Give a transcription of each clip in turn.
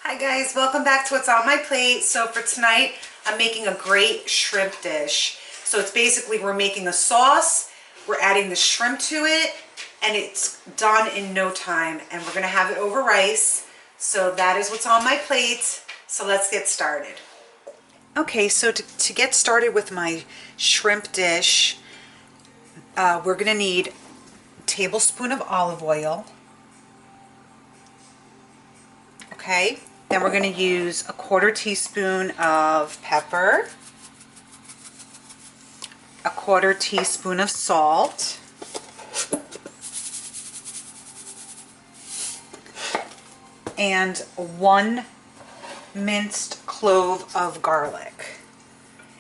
Hi guys, welcome back to What's on My Plate. So for tonight, I'm making a great shrimp dish. So it's basically we're making a sauce, we're adding the shrimp to it, and it's done in no time. And we're gonna have it over rice. So that is what's on my plate. So let's get started. Okay, so to get started with my shrimp dish, we're gonna need a tablespoon of olive oil. Okay, then we're going to use a 1/4 teaspoon of pepper, a 1/4 teaspoon of salt, and 1 minced clove of garlic.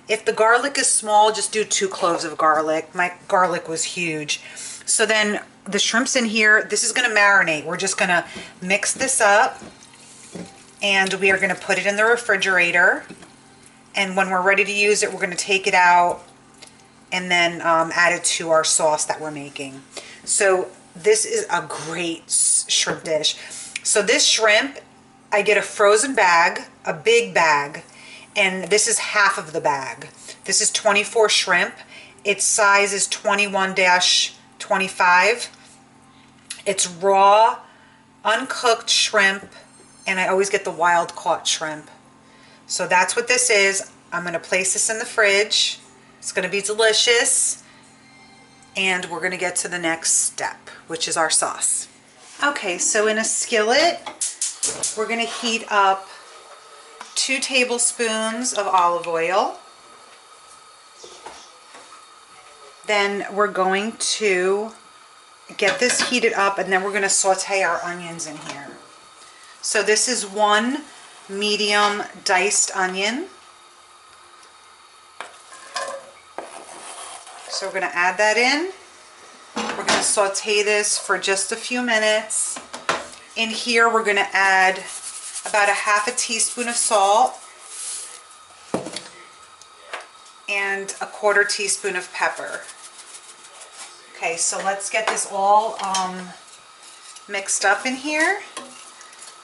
If the garlic is small, just do 2 cloves of garlic. My garlic was huge. So then the shrimp's in here. This is going to marinate. We're just going to mix this up. And we are going to put it in the refrigerator, and when we're ready to use it, we're going to take it out and then add it to our sauce that we're making. So this is a great shrimp dish. So this shrimp, I get a frozen bag, a big bag, and this is half of the bag. This is 24 shrimp. Its size is 21-25. It's raw, uncooked shrimp. And I always get the wild caught shrimp. So that's what this is. I'm going to place this in the fridge. It's going to be delicious. And we're going to get to the next step, which is our sauce. Okay, so in a skillet, we're going to heat up 2 tablespoons of olive oil. Then we're going to get this heated up, and then we're going to saute our onions in here. So this is 1 medium diced onion. So we're going to add that in. We're going to saute this for just a few minutes. In here we're going to add about 1/2 teaspoon of salt and a 1/4 teaspoon of pepper. Okay, so let's get this all mixed up in here.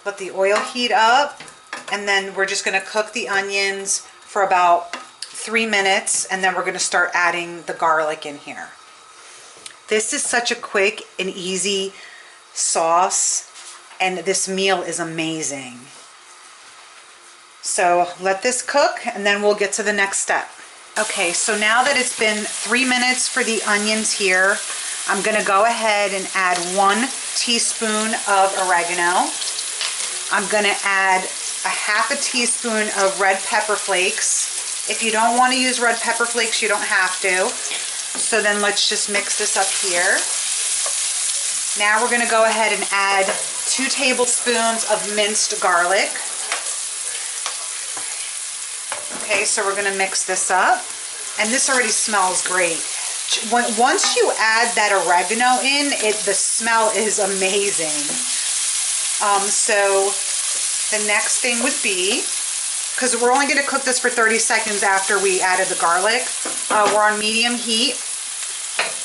Let the oil heat up, and then we're just going to cook the onions for about 3 minutes, and then we're going to start adding the garlic in here. This is such a quick and easy sauce, and this meal is amazing. So let this cook, and then we'll get to the next step. Okay, so now that it's been 3 minutes for the onions here, I'm going to go ahead and add 1 teaspoon of oregano. I'm going to add 1/2 teaspoon of red pepper flakes. If you don't want to use red pepper flakes, you don't have to. So then let's just mix this up here. Now we're going to go ahead and add 2 tablespoons of minced garlic. Okay, so we're going to mix this up. And this already smells great. Once you add that oregano in, the smell is amazing. So the next thing would be, because we're only going to cook this for 30 seconds after we added the garlic, we're on medium heat,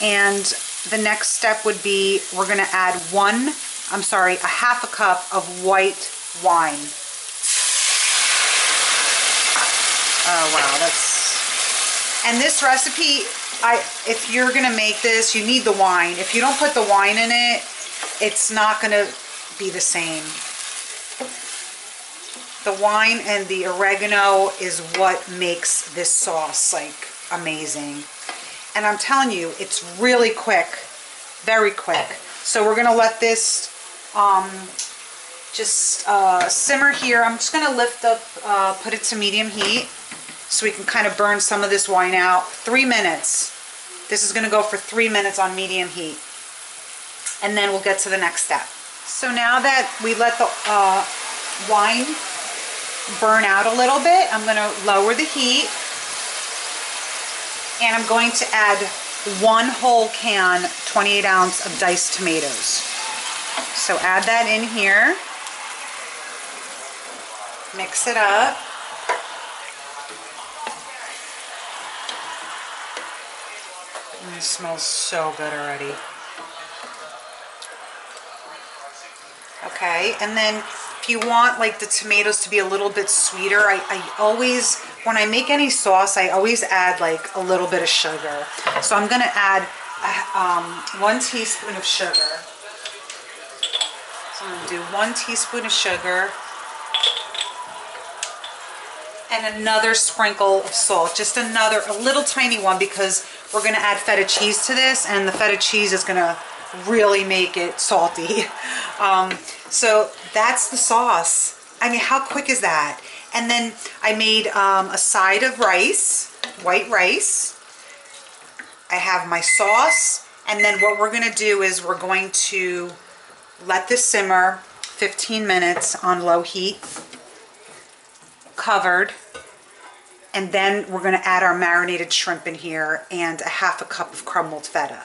and the next step would be we're going to add 1/2 cup of white wine. Oh wow, and this recipe, if you're going to make this, you need the wine. If you don't put the wine in it, it's not going to be the same. The wine and the oregano is what makes this sauce like amazing. And I'm telling you, it's really quick, very quick. So we're gonna let this just simmer here. I'm just gonna lift up, put it to medium heat so we can kind of burn some of this wine out. 3 minutes. This is gonna go for 3 minutes on medium heat. And then we'll get to the next step. So now that we let the wine burn out a little bit, I'm going to lower the heat, and I'm going to add 1 whole can, 28 ounce of diced tomatoes. So add that in here, mix it up. It smells so good already. Okay, and then if you want like the tomatoes to be a little bit sweeter, I always, when I make any sauce, I always add like a little bit of sugar. So I'm gonna add 1 teaspoon of sugar. So I'm gonna do 1 teaspoon of sugar and another sprinkle of salt, just a little tiny one, because we're gonna add feta cheese to this, and the feta cheese is gonna really make it salty. So that's the sauce. I mean, how quick is that? And then I made a side of rice, white rice. I have my sauce, and then what we're gonna do is we're going to let this simmer 15 minutes on low heat, covered, and then we're gonna add our marinated shrimp in here and a 1/2 cup of crumbled feta.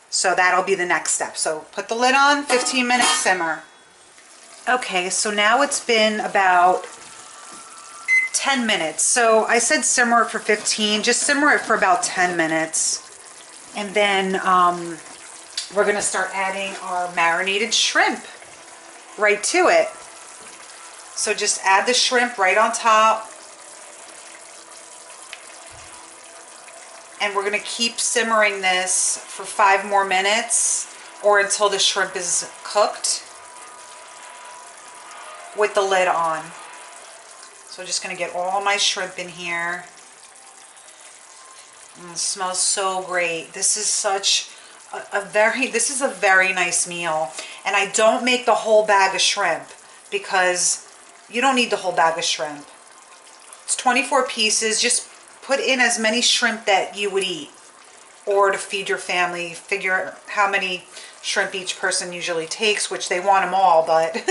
So that'll be the next step. So put the lid on, 15-minute simmer. Okay, so now it's been about 10 minutes. So I said simmer it for 15, just simmer it for about 10 minutes. And then we're gonna start adding our marinated shrimp right to it. So just add the shrimp right on top. And we're gonna keep simmering this for 5 more minutes, or until the shrimp is cooked with the lid on. So I'm just gonna get all my shrimp in here. It smells so great. This is such this is a very nice meal. And I don't make the whole bag of shrimp because you don't need the whole bag of shrimp. It's 24 pieces. Just put in as many shrimp that you would eat, or to feed your family. Figure how many shrimp each person usually takes, which they want them all, but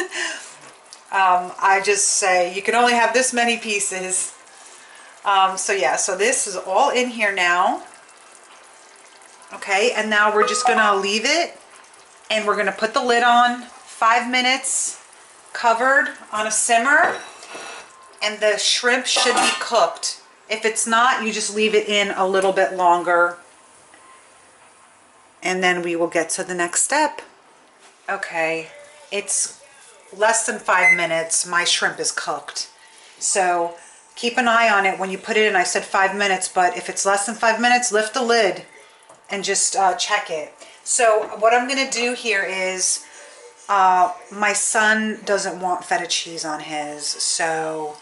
I just say you can only have this many pieces. So yeah, so this is all in here now. Okay, and now we're just gonna leave it, and we're gonna put the lid on, 5 minutes covered on a simmer, and the shrimp should be cooked. If it's not, you just leave it in a little bit longer, and then we will get to the next step. Okay, it's less than 5 minutes. My shrimp is cooked. So keep an eye on it when you put it in. I said 5 minutes, but if it's less than 5 minutes, lift the lid and just check it. So what I'm gonna do here is, my son doesn't want feta cheese on his, so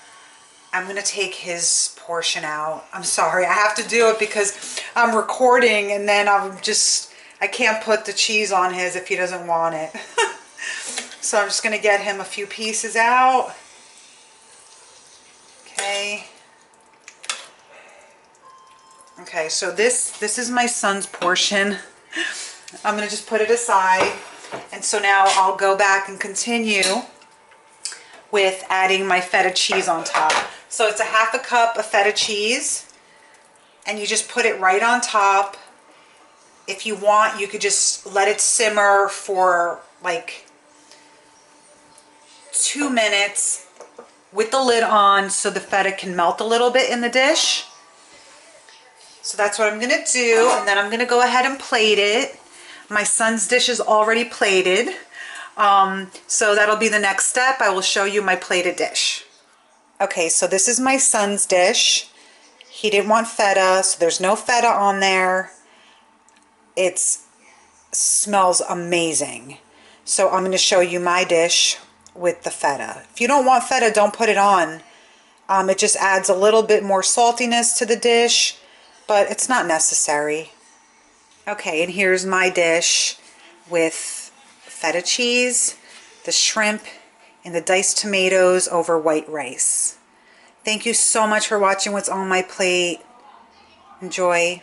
I'm gonna take his portion out. I'm sorry, I have to do it because I'm recording, and then I can't put the cheese on his if he doesn't want it. So I'm just gonna get him a few pieces out. Okay. Okay, so this is my son's portion. I'm gonna just put it aside. And so now I'll go back and continue with adding my feta cheese on top. So it's a 1/2 cup of feta cheese, and you just put it right on top. If you want, you could just let it simmer for like 2 minutes with the lid on so the feta can melt a little bit in the dish. So that's what I'm gonna do, and then I'm gonna go ahead and plate it. My son's dish is already plated, so that'll be the next step. I will show you my plated dish. Okay, so this is my son's dish. He didn't want feta, so there's no feta on there. It smells amazing. So I'm going to show you my dish with the feta. If you don't want feta, don't put it on. It just adds a little bit more saltiness to the dish, but it's not necessary. Okay, and here's my dish with feta cheese, the shrimp, and the diced tomatoes over white rice. Thank you so much for watching what's on my plate. Enjoy.